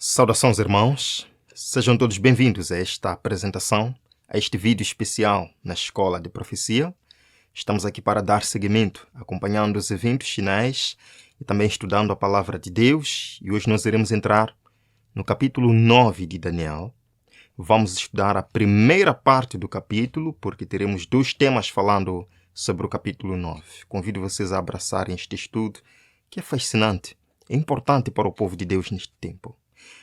Saudações, irmãos. Sejam todos bem-vindos a esta apresentação, a este vídeo especial na Escola de Profecia. Estamos aqui para dar seguimento, acompanhando os eventos finais e também estudando a Palavra de Deus. E hoje nós iremos entrar no capítulo 9 de Daniel. Vamos estudar a primeira parte do capítulo, porque teremos dois temas falando sobre o capítulo 9. Convido vocês a abraçarem este estudo, que é fascinante, é importante para o povo de Deus neste tempo.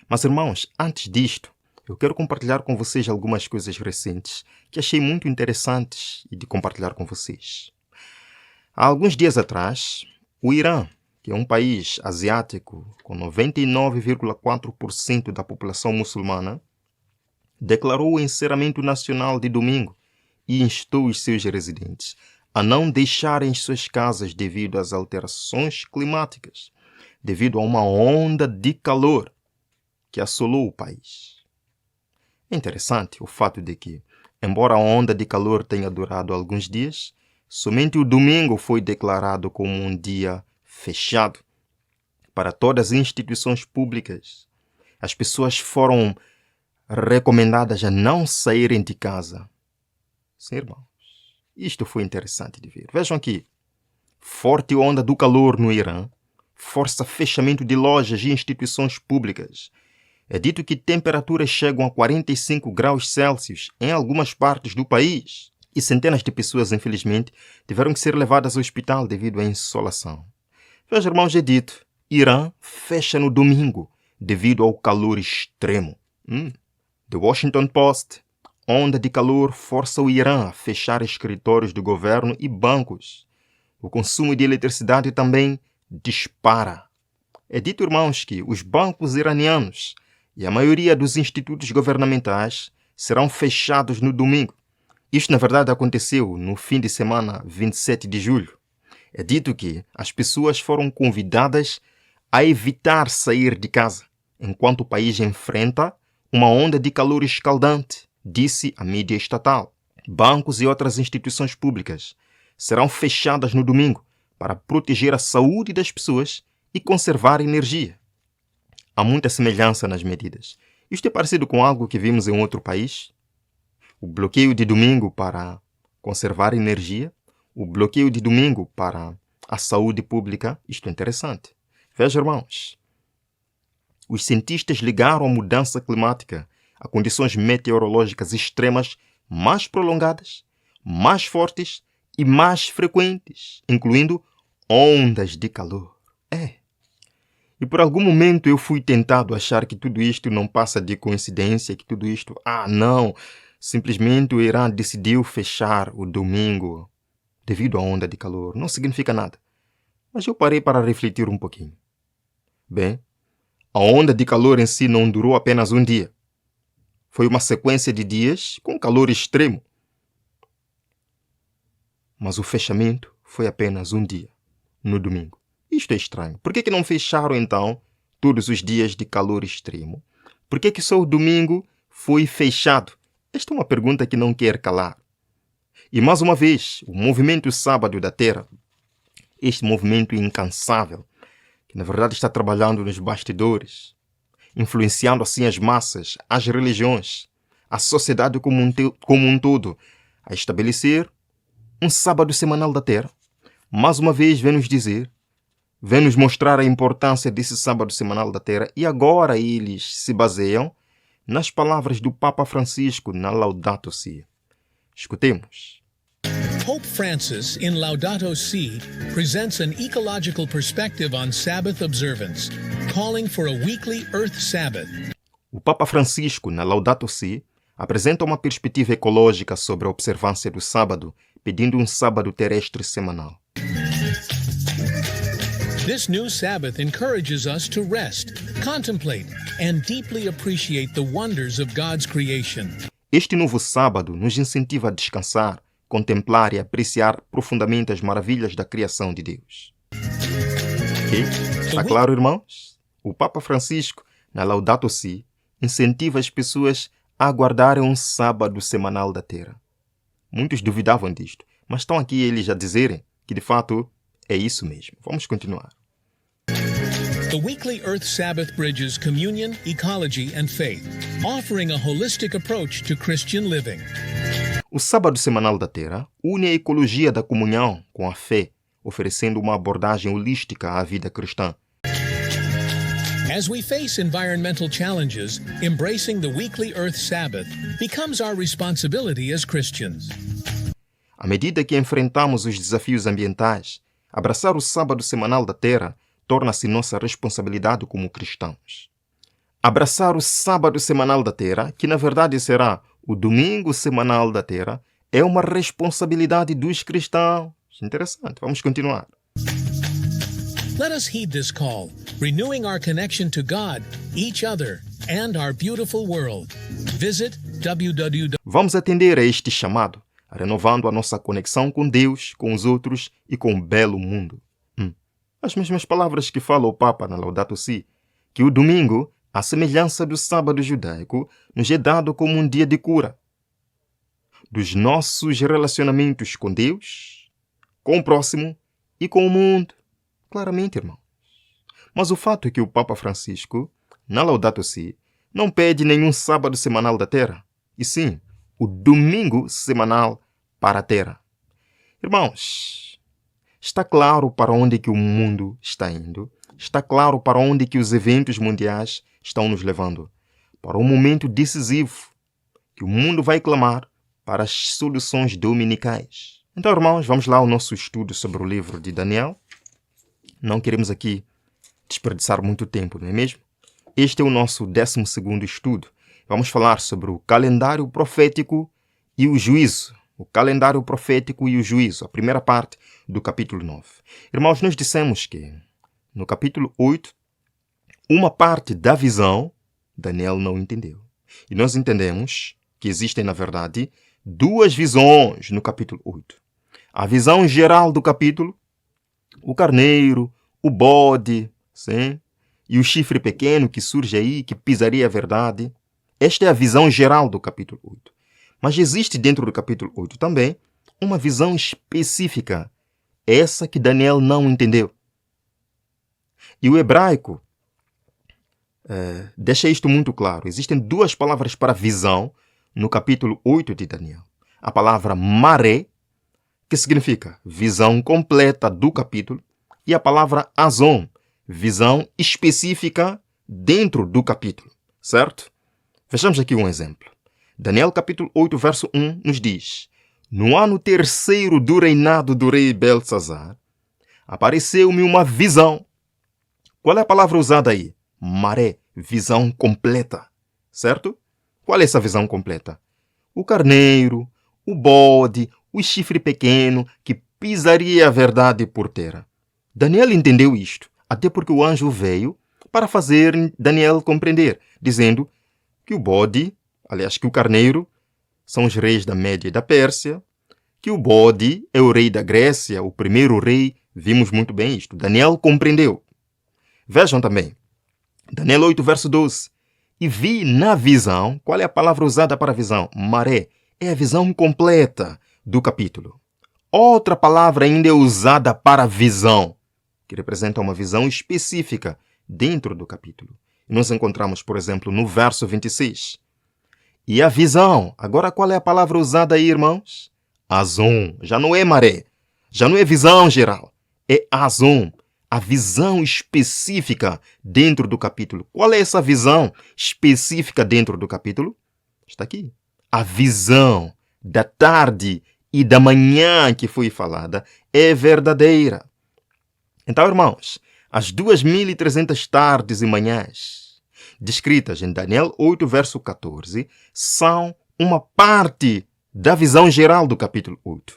Mas, irmãos, antes disto, eu quero compartilhar com vocês algumas coisas recentes que achei muito interessantes e de compartilhar com vocês. Há alguns dias atrás, o Irã, que é um país asiático com 99,4% da população muçulmana, declarou o encerramento nacional de domingo e instou os seus residentes a não deixarem suas casas devido às alterações climáticas, devido a uma onda de calor que assolou o país. É interessante o fato de que, embora a onda de calor tenha durado alguns dias, somente o domingo foi declarado como um dia fechado para todas as instituições públicas. As pessoas foram recomendadas a não saírem de casa. Sim, irmãos, isto foi interessante de ver. Vejam aqui, forte onda do calor no Irã força fechamento de lojas e instituições públicas. É dito que temperaturas chegam a 45 graus Celsius em algumas partes do país e centenas de pessoas, infelizmente, tiveram que ser levadas ao hospital devido à insolação. Veja, irmãos, é dito, Irã fecha no domingo devido ao calor extremo. The Washington Post, onda de calor força o Irã a fechar escritórios do governo e bancos. O consumo de eletricidade também dispara. É dito, irmãos, que os bancos iranianos e a maioria dos institutos governamentais serão fechados no domingo. Isto, na verdade, aconteceu no fim de semana 27 de julho. É dito que as pessoas foram convidadas a evitar sair de casa, enquanto o país enfrenta uma onda de calor escaldante, disse a mídia estatal. Bancos e outras instituições públicas serão fechadas no domingo para proteger a saúde das pessoas e conservar energia. Há muita semelhança nas medidas. Isto é parecido com algo que vimos em outro país. O bloqueio de domingo para conservar energia, o bloqueio de domingo para a saúde pública. Isto é interessante. Veja, irmãos, os cientistas ligaram a mudança climática a condições meteorológicas extremas mais prolongadas, mais fortes e mais frequentes, incluindo ondas de calor. E por algum momento eu fui tentado achar que tudo isto não passa de coincidência, que tudo isto, não, simplesmente o Irã decidiu fechar o domingo devido à onda de calor. Não significa nada. Mas eu parei para refletir um pouquinho. Bem, a onda de calor em si não durou apenas um dia. Foi uma sequência de dias com calor extremo. Mas o fechamento foi apenas um dia, no domingo. Isto é estranho. Por que não fecharam, então, todos os dias de calor extremo? Por que só o domingo foi fechado? Esta é uma pergunta que não quer calar. E, mais uma vez, o movimento Sábado da Terra, este movimento incansável, que na verdade está trabalhando nos bastidores, influenciando assim as massas, as religiões, a sociedade como um todo, a estabelecer um sábado semanal da Terra. Mais uma vez, vem nos mostrar a importância desse sábado semanal da Terra, e agora eles se baseiam nas palavras do Papa Francisco na Laudato Si. Escutemos. Pope Francis, in Laudato Si, presents an ecological perspective on Sabbath observance, calling for a weekly Earth Sabbath. O Papa Francisco, na Laudato Si, apresenta uma perspectiva ecológica sobre a observância do sábado, pedindo um sábado terrestre semanal. This new Sabbath encourages us to rest, contemplate, and deeply appreciate the wonders of God's creation. Este novo sábado nos incentiva a descansar, contemplar e apreciar profundamente as maravilhas da criação de Deus. Está claro, irmãos? O Papa Francisco, na Laudato Si, incentiva as pessoas a aguardarem um sábado semanal da Terra. Muitos duvidavam disto, mas estão aqui eles a dizerem que, de fato, é isso mesmo. Vamos continuar. The weekly Earth Sabbath bridges communion, ecology, and faith, offering a holistic approach to Christian living. O sábado semanal da Terra une a ecologia da comunhão com a fé, oferecendo uma abordagem holística à vida cristã. As we face environmental challenges, embracing the weekly Earth Sabbath becomes our responsibility as Christians. À medida que enfrentamos os desafios ambientais, abraçar o sábado semanal da Terra torna-se nossa responsabilidade como cristãos. Abraçar o sábado semanal da Terra, que na verdade será o domingo semanal da Terra, é uma responsabilidade dos cristãos. Interessante, vamos continuar. Let us heed this call, renewing our connection to God, each other, and our beautiful world. Visit www. Vamos atender a este chamado, renovando a nossa conexão com Deus, com os outros e com o belo mundo. As mesmas palavras que fala o Papa na Laudato Si, que o domingo, à semelhança do sábado judaico, nos é dado como um dia de cura dos nossos relacionamentos com Deus, com o próximo e com o mundo. Claramente, irmão. Mas o fato é que o Papa Francisco, na Laudato Si, não pede nenhum sábado semanal da Terra, e sim o domingo semanal para a Terra. Irmãos, está claro para onde que o mundo está indo, está claro para onde que os eventos mundiais estão nos levando, para um momento decisivo que o mundo vai clamar para as soluções dominicais. Então, irmãos, vamos lá ao nosso estudo sobre o livro de Daniel. Não queremos aqui desperdiçar muito tempo, não é mesmo? Este é o nosso 12º estudo. Vamos falar sobre o calendário profético e o juízo. O calendário profético e o juízo, a primeira parte do capítulo 9. Irmãos, nós dissemos que no capítulo 8, uma parte da visão, Daniel não entendeu. E nós entendemos que existem, na verdade, duas visões no capítulo 8. A visão geral do capítulo, o carneiro, o bode, sim, e o chifre pequeno que surge aí, que pisaria a verdade. Esta é a visão geral do capítulo 8. Mas existe dentro do capítulo 8 também uma visão específica, essa que Daniel não entendeu. E o hebraico deixa isto muito claro. Existem duas palavras para visão no capítulo 8 de Daniel. A palavra maré, que significa visão completa do capítulo, e a palavra azon, visão específica dentro do capítulo, certo? Vejamos aqui um exemplo. Daniel capítulo 8, verso 1 nos diz: No ano 3º do reinado do rei Belsazar, apareceu-me uma visão. Qual é a palavra usada aí? Maré, visão completa, certo? Qual é essa visão completa? O carneiro, o bode, o chifre pequeno que pisaria a verdade por terra. Daniel entendeu isto, até porque o anjo veio para fazer Daniel compreender, dizendo que o bode, aliás, que o carneiro, são os reis da Média e da Pérsia, que o bode é o rei da Grécia, o primeiro rei. Vimos muito bem isto. Daniel compreendeu. Vejam também, Daniel 8, verso 12. E vi na visão, qual é a palavra usada para a visão? Maré. É a visão completa do capítulo. Outra palavra ainda é usada para visão, que representa uma visão específica dentro do capítulo. E nós encontramos, por exemplo, no verso 26. E a visão, agora qual é a palavra usada aí, irmãos? Azon. Já não é maré, já não é visão geral, é azon. A visão específica dentro do capítulo. Qual é essa visão específica dentro do capítulo? Está aqui. A visão da tarde e da manhã que foi falada é verdadeira. Então, irmãos, as 2.300 tardes e manhãs descritas em Daniel 8, verso 14, são uma parte da visão geral do capítulo 8.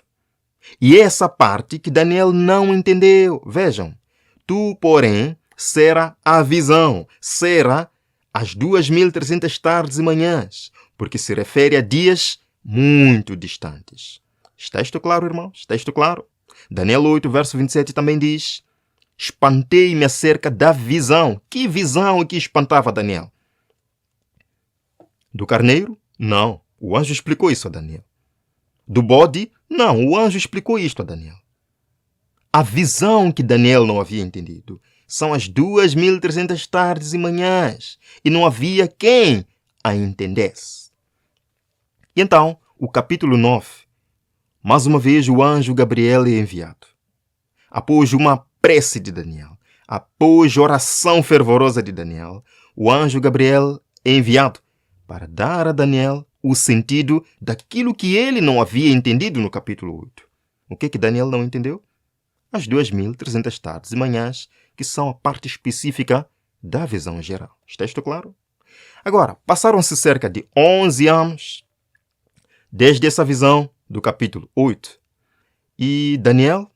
E essa parte que Daniel não entendeu. Vejam. Tu, porém, será a visão, será as 2.300 tardes e manhãs, porque se refere a dias muito distantes. Está isto claro, irmãos? Está isto claro? Daniel 8, verso 27 também diz: espantei-me acerca da visão. Que visão que espantava Daniel? Do carneiro? Não. O anjo explicou isso a Daniel. Do bode? Não. O anjo explicou isto a Daniel. A visão que Daniel não havia entendido São as 2.300 tardes e manhãs. E não havia quem a entendesse. E então, o capítulo 9. Mais uma vez o anjo Gabriel é enviado. Após uma prece de Daniel, após a oração fervorosa de Daniel, o anjo Gabriel é enviado para dar a Daniel o sentido daquilo que ele não havia entendido no capítulo 8. O que Daniel não entendeu? As 2.300 tardes e manhãs, que são a parte específica da visão geral. Está isto claro? Agora, passaram-se cerca de 11 anos desde essa visão do capítulo 8. E Daniel,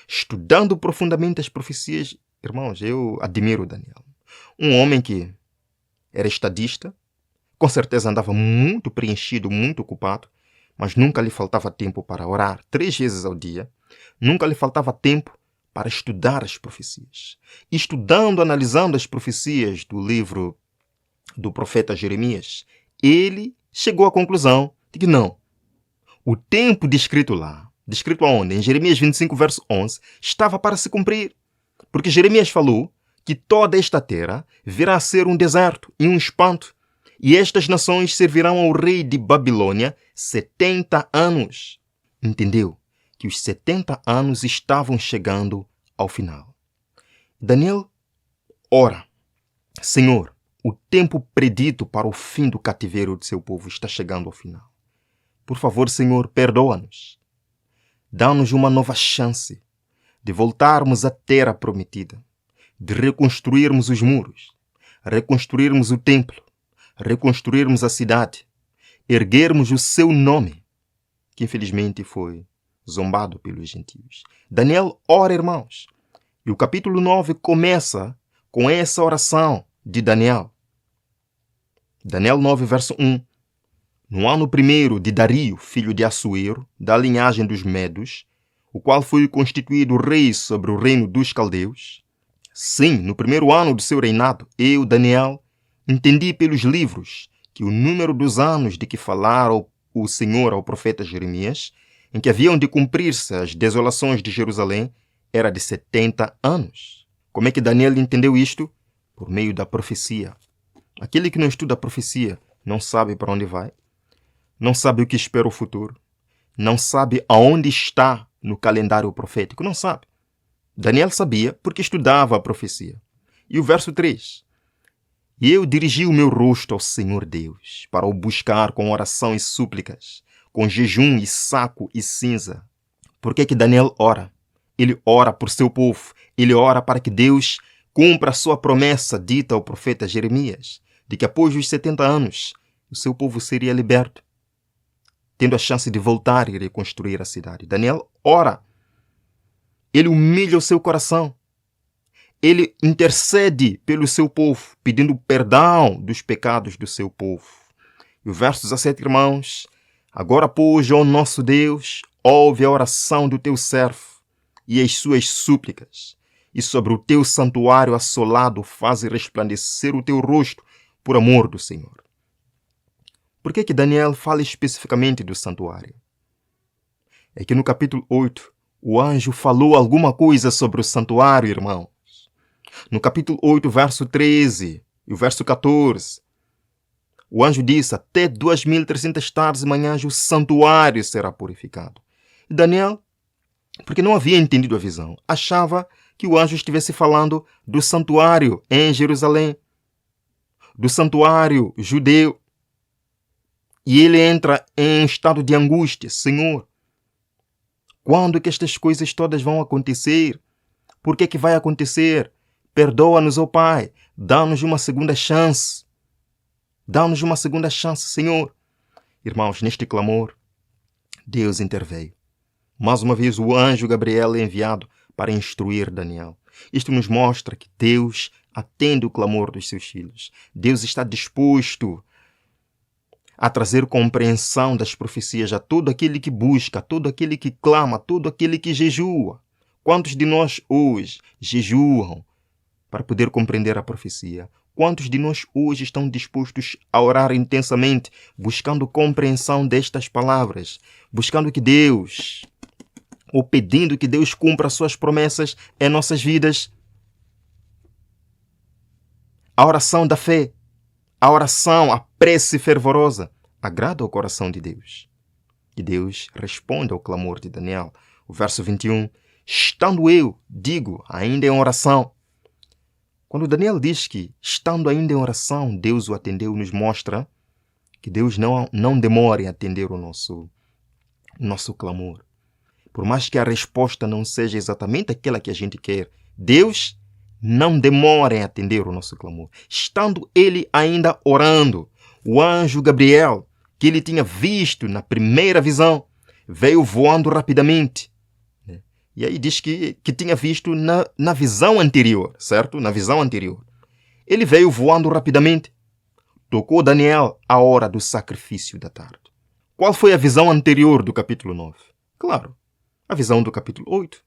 estudando profundamente as profecias, irmãos, eu admiro Daniel. Um homem que era estadista, com certeza andava muito preenchido, muito ocupado, mas nunca lhe faltava tempo para orar 3 vezes ao dia. Nunca lhe faltava tempo para estudar as profecias. Estudando, analisando as profecias do livro do profeta Jeremias, ele chegou à conclusão de que não. O tempo descrito lá, descrito aonde? Em Jeremias 25, verso 11, estava para se cumprir. Porque Jeremias falou que toda esta terra virá a ser um deserto e um espanto, e estas nações servirão ao rei de Babilônia 70 anos. Entendeu? Que os 70 anos estavam chegando ao final. Daniel ora: Senhor, o tempo predito para o fim do cativeiro de seu povo está chegando ao final. Por favor, Senhor, perdoa-nos. Dá-nos uma nova chance de voltarmos à terra prometida, de reconstruirmos os muros, reconstruirmos o templo, reconstruirmos a cidade, erguermos o seu nome, que infelizmente foi zombado pelos gentios. Daniel ora, irmãos, e o capítulo 9 começa com essa oração de Daniel. Daniel 9, verso 1. No ano 1º de Dario, filho de Assuero, da linhagem dos Medos, o qual foi constituído rei sobre o reino dos caldeus. Sim, no 1º ano do seu reinado, eu, Daniel, entendi pelos livros que o número dos anos de que falara o Senhor ao profeta Jeremias, em que haviam de cumprir-se as desolações de Jerusalém, era de 70 anos. Como é que Daniel entendeu isto? Por meio da profecia. Aquele que não estuda a profecia não sabe para onde vai, não sabe o que espera o futuro, não sabe aonde está no calendário profético, não sabe. Daniel sabia porque estudava a profecia. E o verso 3. E eu dirigi o meu rosto ao Senhor Deus, para o buscar com oração e súplicas, com jejum e saco e cinza. Por que Daniel ora? Ele ora por seu povo. Ele ora para que Deus cumpra a sua promessa dita ao profeta Jeremias, de que após os 70 anos, o seu povo seria liberto, tendo a chance de voltar e reconstruir a cidade. Daniel ora. Ele humilha o seu coração. Ele intercede pelo seu povo, pedindo perdão dos pecados do seu povo. E o verso 17, irmãos: Agora, pois, ó nosso Deus, ouve a oração do teu servo e as suas súplicas, e sobre o teu santuário assolado faze resplandecer o teu rosto por amor do Senhor. Por que Daniel fala especificamente do santuário? É que no capítulo 8, o anjo falou alguma coisa sobre o santuário, irmãos. No capítulo 8, verso 13 e o verso 14, o anjo disse: até 2.300 tardes e manhãs o santuário será purificado. E Daniel, porque não havia entendido a visão, achava que o anjo estivesse falando do santuário em Jerusalém, do santuário judeu. E ele entra em um estado de angústia. Senhor, quando que estas coisas todas vão acontecer? Por que vai acontecer? Perdoa-nos, ó Pai. Dá-nos uma segunda chance. Dá-nos uma segunda chance, Senhor. Irmãos, neste clamor, Deus interveio. Mais uma vez, o anjo Gabriel é enviado para instruir Daniel. Isto nos mostra que Deus atende o clamor dos seus filhos. Deus está disposto a trazer compreensão das profecias a todo aquele que busca, a todo aquele que clama, a todo aquele que jejua. Quantos de nós hoje jejuam para poder compreender a profecia? Quantos de nós hoje estão dispostos a orar intensamente, buscando compreensão destas palavras, buscando que Deus, ou pedindo que Deus cumpra suas promessas em nossas vidas? A oração da fé, a oração, a prece fervorosa, agrada ao coração de Deus. E Deus responde ao clamor de Daniel. O verso 21, estando eu, digo, ainda em oração. Quando Daniel diz que, estando ainda em oração, Deus o atendeu, nos mostra que Deus não demora em atender o nosso clamor. Por mais que a resposta não seja exatamente aquela que a gente quer, Deus não demora em atender o nosso clamor. Estando ele ainda orando, o anjo Gabriel, que ele tinha visto na primeira visão, veio voando rapidamente. E aí diz que tinha visto na visão anterior, certo? Na visão anterior. Ele veio voando rapidamente. Tocou Daniel à hora do sacrifício da tarde. Qual foi a visão anterior do capítulo 9? Claro, a visão do capítulo 8.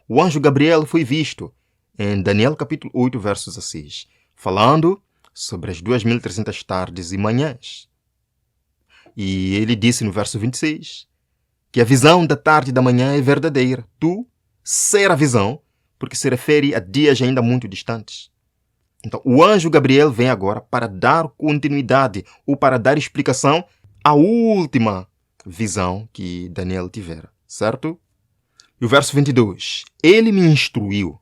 O anjo Gabriel foi visto em Daniel capítulo 8, versos 6, falando sobre as 2.300 tardes e manhãs. E ele disse no verso 26 que a visão da tarde e da manhã é verdadeira. Ser a visão, porque se refere a dias ainda muito distantes. Então, o anjo Gabriel vem agora para dar continuidade ou para dar explicação à última visão que Daniel tivera, certo? E o verso 22. Ele me instruiu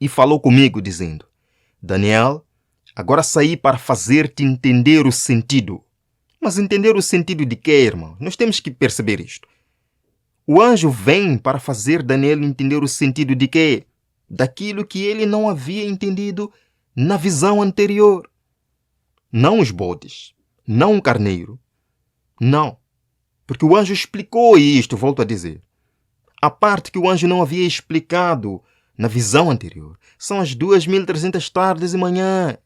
e falou comigo, dizendo: Daniel, agora saí para fazer-te entender o sentido. Mas entender o sentido de quê, irmão? Nós temos que perceber isto. O anjo vem para fazer Daniel entender o sentido de quê? Daquilo que ele não havia entendido na visão anterior. Não os bodes, não o carneiro. Não. Porque o anjo explicou isto, volto a dizer. A parte que o anjo não havia explicado na visão anterior são as 2.300 tardes e manhãs.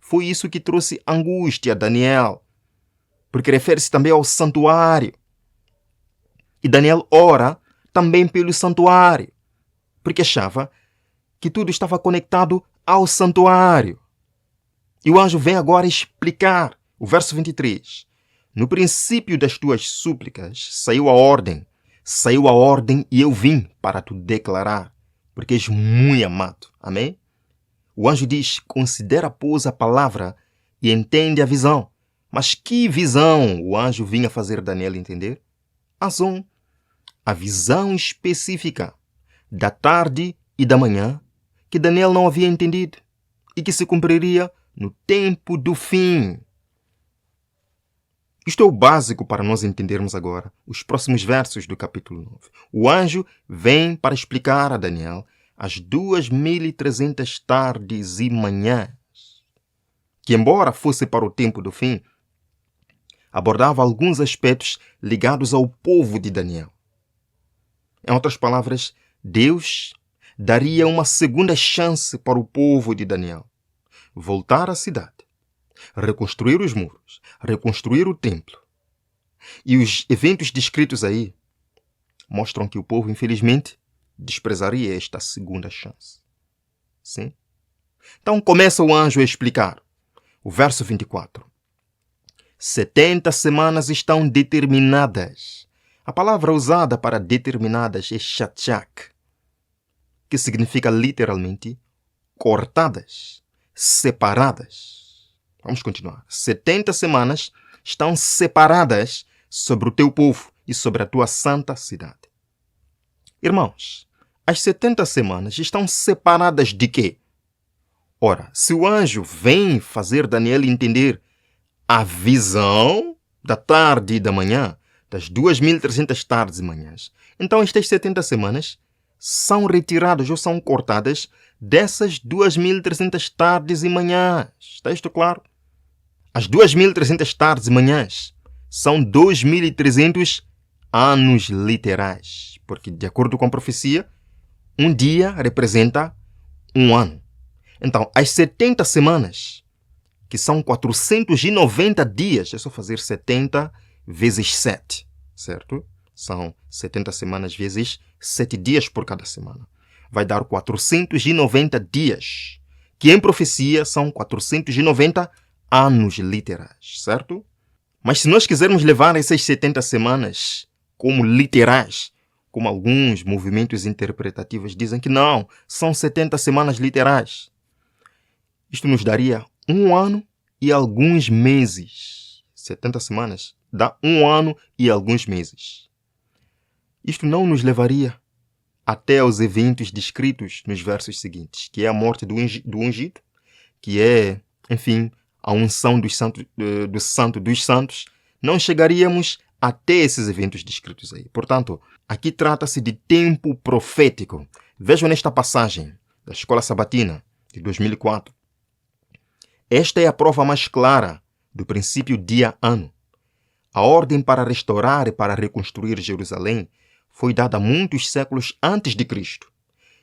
Foi isso que trouxe angústia a Daniel, porque refere-se também ao santuário. E Daniel ora também pelo santuário, porque achava que tudo estava conectado ao santuário. E o anjo vem agora explicar, o verso 23. No princípio das tuas súplicas saiu a ordem e eu vim para te declarar, porque és muito amado. Amém? O anjo diz, considera, pois, a palavra e entende a visão. Mas que visão o anjo vinha fazer Daniel entender? A visão específica da tarde e da manhã que Daniel não havia entendido e que se cumpriria no tempo do fim. Isto é o básico para nós entendermos agora os próximos versos do capítulo 9. O anjo vem para explicar a Daniel as 2.300 tardes e manhãs, que embora fosse para o tempo do fim, abordava alguns aspectos ligados ao povo de Daniel. Em outras palavras, Deus daria uma segunda chance para o povo de Daniel. Voltar à cidade, reconstruir os muros, reconstruir o templo. E os eventos descritos aí mostram que o povo, infelizmente, desprezaria esta segunda chance. Sim? Então começa o anjo a explicar. O verso 24. 70 semanas estão determinadas. A palavra usada para determinadas é shachak, que significa literalmente cortadas, separadas. Vamos continuar. 70 semanas estão separadas sobre o teu povo e sobre a tua santa cidade. Irmãos, as 70 semanas estão separadas de quê? Ora, se o anjo vem fazer Daniel entender a visão da tarde e da manhã, das 2.300 tardes e manhãs, então estas 70 semanas são retiradas ou são cortadas dessas 2.300 tardes e manhãs. Está isto claro? As 2.300 tardes e manhãs são 2.300 anos literais, porque, de acordo com a profecia, um dia representa um ano. Então, as 70 semanas, que são 490 dias, é só fazer 70 vezes 7, certo? São 70 semanas vezes 7 dias por cada semana. Vai dar 490 dias, que em profecia são 490 anos literais, certo? Mas se nós quisermos levar essas 70 semanas como literais, como alguns movimentos interpretativos dizem que não, são 70 semanas literais. Isto nos daria 1 ano e alguns meses. 70 semanas dá 1 ano e alguns meses. Isto não nos levaria até aos eventos descritos nos versos seguintes, que é a morte do ungido, que é, enfim, a unção do santo dos santos. Não chegaríamos até esses eventos descritos aí. Portanto, aqui trata-se de tempo profético. Vejam nesta passagem da Escola Sabatina de 2004. Esta é a prova mais clara do princípio dia-ano. A ordem para restaurar e para reconstruir Jerusalém foi dada muitos séculos antes de Cristo.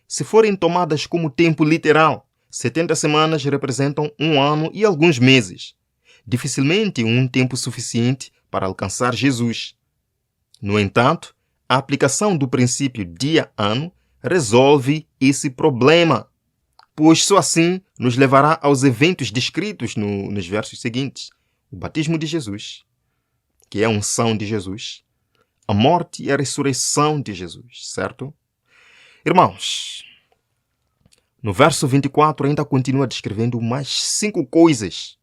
Se forem tomadas como tempo literal, 70 semanas representam 1 ano e alguns meses. Dificilmente um tempo suficiente para alcançar Jesus. No entanto, a aplicação do princípio dia-ano resolve esse problema, pois só assim nos levará aos eventos descritos nos versos seguintes. O batismo de Jesus, que é a unção de Jesus, a morte e a ressurreição de Jesus, certo? Irmãos, no verso 24 ainda continua descrevendo mais 5 coisas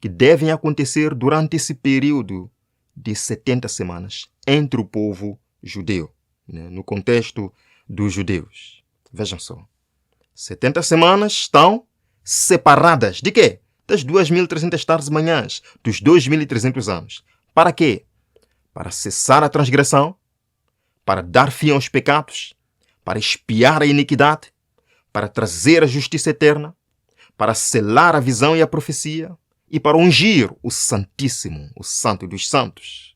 que devem acontecer durante esse período de 70 semanas entre o povo judeu, né? No contexto dos judeus. Vejam só. 70 semanas estão separadas de quê? Das 2.300 tardes e manhãs, dos 2.300 anos. Para quê? Para cessar a transgressão, para dar fim aos pecados, para expiar a iniquidade, para trazer a justiça eterna, para selar a visão e a profecia e para ungir o Santíssimo, o Santo dos Santos.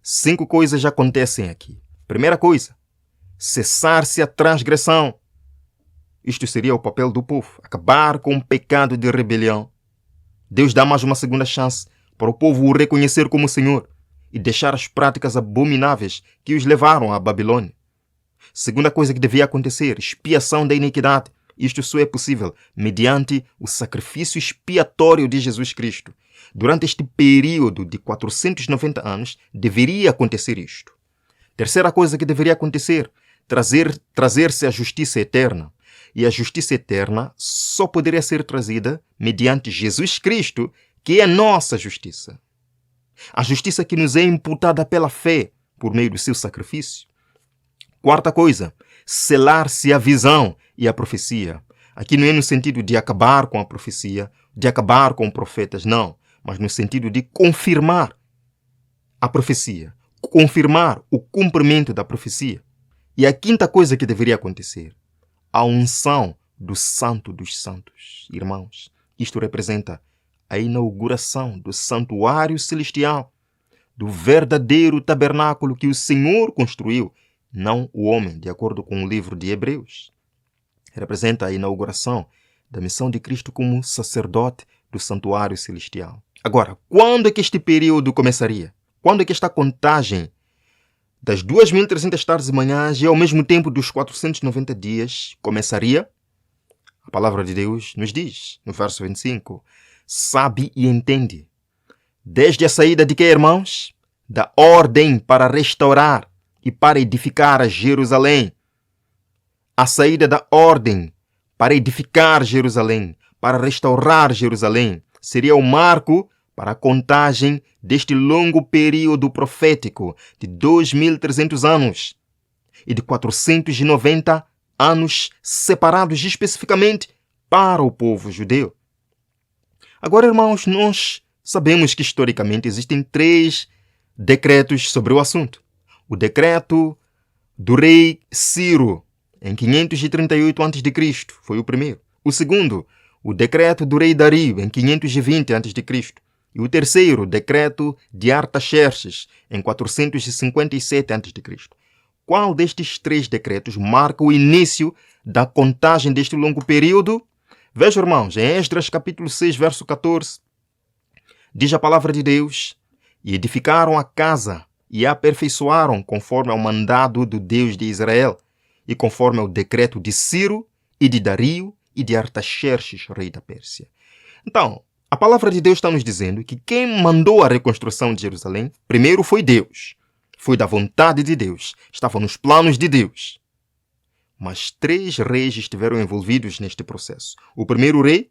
5 coisas já acontecem aqui. Primeira coisa, cessar-se a transgressão. Isto seria o papel do povo, acabar com o pecado de rebelião. Deus dá mais uma segunda chance para o povo o reconhecer como Senhor e deixar as práticas abomináveis que os levaram à Babilônia. Segunda coisa que devia acontecer, expiação da iniquidade. Isto só é possível mediante o sacrifício expiatório de Jesus Cristo. Durante este período de 490 anos, deveria acontecer isto. Terceira coisa que deveria acontecer, trazer-se a justiça eterna. E a justiça eterna só poderia ser trazida mediante Jesus Cristo, que é a nossa justiça. A justiça que nos é imputada pela fé, por meio do seu sacrifício. Quarta coisa, selar-se a visão e a profecia. Aqui não é no sentido de acabar com a profecia, de acabar com profetas, não. Mas no sentido de confirmar a profecia, confirmar o cumprimento da profecia. E a quinta coisa que deveria acontecer, a unção do Santo dos Santos. Irmãos, isto representa a inauguração do santuário celestial, do verdadeiro tabernáculo que o Senhor construiu, não o homem, de acordo com o livro de Hebreus. Representa a inauguração da missão de Cristo como sacerdote do santuário celestial. Agora, quando é que este período começaria? Quando é que esta contagem das 2.300 tardes e manhãs e ao mesmo tempo dos 490 dias começaria? A palavra de Deus nos diz, no verso 25, sabe e entende. Desde a saída de quê, irmãos? Da ordem para restaurar e para edificar a Jerusalém. A saída da ordem para edificar Jerusalém, para restaurar Jerusalém, seria o marco para a contagem deste longo período profético de 2.300 anos e de 490 anos separados especificamente para o povo judeu. Agora, irmãos, nós sabemos que historicamente existem 3 decretos sobre o assunto. O decreto do rei Ciro, em 538 a.C., foi o primeiro. O segundo, o decreto do rei Dario, em 520 a.C., e o terceiro, decreto de Artaxerxes, em 457 a.C. Qual destes 3 decretos marca o início da contagem deste longo período? Vejam, irmãos, em Esdras capítulo 6, verso 14, diz a palavra de Deus, e edificaram a casa e a aperfeiçoaram conforme ao mandado do Deus de Israel e conforme ao decreto de Ciro e de Dario e de Artaxerxes, rei da Pérsia. Então, a palavra de Deus está nos dizendo que quem mandou a reconstrução de Jerusalém, primeiro foi Deus. Foi da vontade de Deus. Estava nos planos de Deus. Mas 3 reis estiveram envolvidos neste processo. O primeiro rei,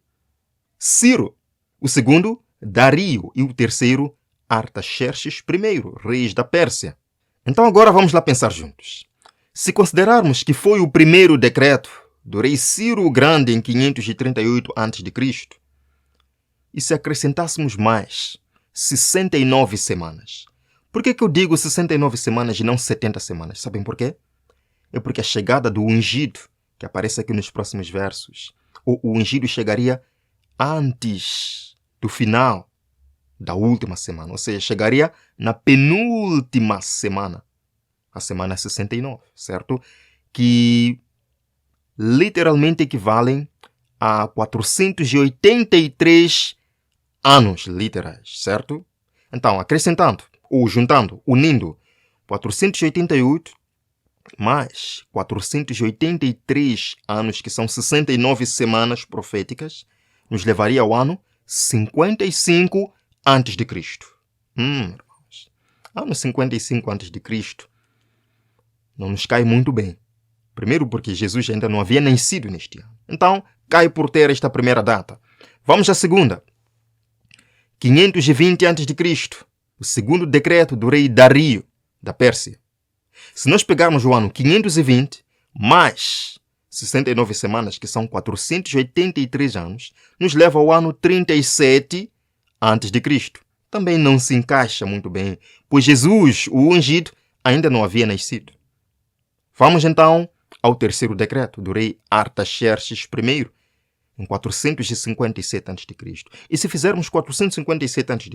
Ciro. O segundo, Dario. E o terceiro, Artaxerxes I, reis da Pérsia. Então agora vamos lá pensar juntos. Se considerarmos que foi o primeiro decreto do rei Ciro o Grande em 538 a.C., e se acrescentássemos mais 69 semanas. Por que eu digo 69 semanas e não 70 semanas? Sabem por quê? É porque a chegada do ungido, que aparece aqui nos próximos versos, o ungido chegaria antes do final da última semana, ou seja, chegaria na penúltima semana, a semana 69, certo? Que literalmente equivalem a 483 anos literais, certo? Então, acrescentando, ou juntando, unindo 488 mais 483 anos, que são 69 semanas proféticas, nos levaria ao ano 55 antes de Cristo. Irmãos, ano 55 antes de Cristo não nos cai muito bem. Primeiro porque Jesus ainda não havia nascido neste ano. Então, cai por ter esta primeira data. Vamos à segunda. 520 a.C., o segundo decreto do rei Dario, da Pérsia. Se nós pegarmos o ano 520, mais 69 semanas, que são 483 anos, nos leva ao ano 37 a.C. Também não se encaixa muito bem, pois Jesus, o ungido, ainda não havia nascido. Vamos então ao terceiro decreto do rei Artaxerxes I, em 457 a.C. E se fizermos 457 a.C.,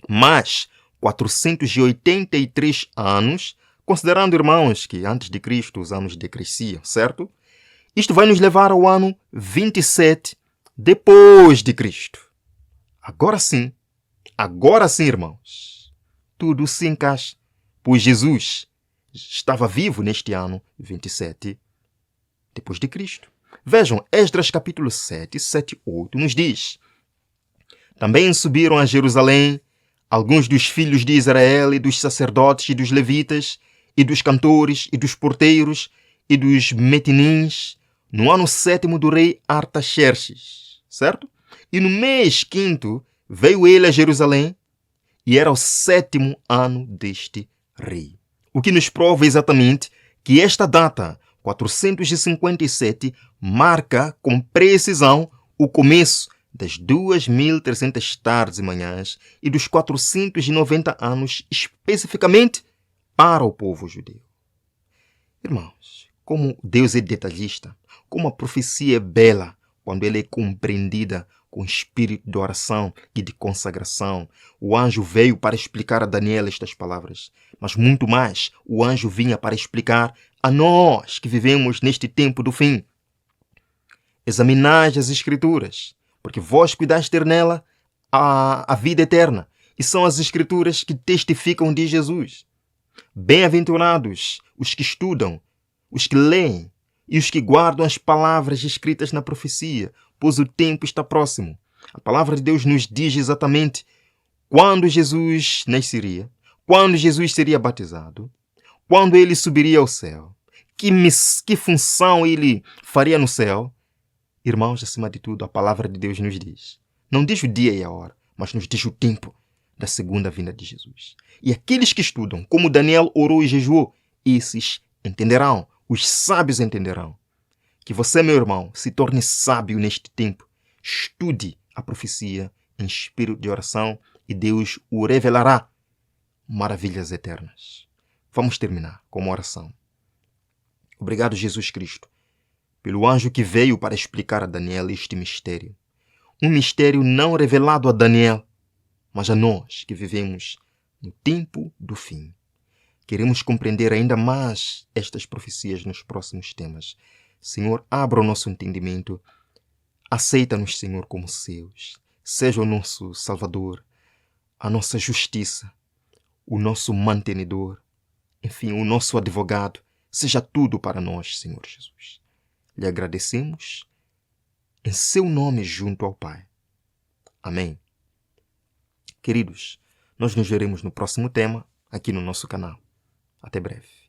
mais 483 anos, considerando, irmãos, que antes de Cristo os anos decresciam, certo? Isto vai nos levar ao ano 27 depois de Cristo. Agora sim, irmãos, tudo se encaixa, pois Jesus estava vivo neste ano 27 depois de Cristo. Vejam, Esdras capítulo 7, 8 nos diz: também subiram a Jerusalém alguns dos filhos de Israel e dos sacerdotes e dos levitas e dos cantores e dos porteiros e dos metinins no ano 7º do rei Artaxerxes, certo? E no mês 5º veio ele a Jerusalém e era o 7º ano deste rei. O que nos prova exatamente que esta data, 457, marca com precisão o começo das 2.300 tardes e manhãs e dos 490 anos especificamente para o povo judeu. Irmãos, como Deus é detalhista, como a profecia é bela quando ela é compreendida com espírito de oração e de consagração. O anjo veio para explicar a Daniel estas palavras, mas muito mais, o anjo vinha para explicar a nós que vivemos neste tempo do fim. Examinai as Escrituras, porque vós cuidaste ter nela a vida eterna, e são as Escrituras que testificam de Jesus. Bem-aventurados os que estudam, os que leem e os que guardam as palavras escritas na profecia, pois o tempo está próximo. A palavra de Deus nos diz exatamente quando Jesus nasceria, quando Jesus seria batizado, quando ele subiria ao céu, que função ele faria no céu. Irmãos, acima de tudo, a palavra de Deus nos diz. Não diz o dia e a hora, mas nos diz o tempo da segunda vinda de Jesus. E aqueles que estudam, como Daniel orou e jejuou, esses entenderão, os sábios entenderão. Que você, meu irmão, se torne sábio neste tempo. Estude a profecia em espírito de oração e Deus o revelará maravilhas eternas. Vamos terminar com uma oração. Obrigado, Jesus Cristo, pelo anjo que veio para explicar a Daniel este mistério. Um mistério não revelado a Daniel, mas a nós que vivemos no tempo do fim. Queremos compreender ainda mais estas profecias nos próximos temas. Senhor, abra o nosso entendimento. Aceita-nos, Senhor, como seus. Seja o nosso Salvador, a nossa justiça, o nosso mantenedor, enfim, o nosso advogado. Seja tudo para nós, Senhor Jesus. Lhe agradecemos em seu nome junto ao Pai. Amém. Queridos, nós nos veremos no próximo tema aqui no nosso canal. Até breve.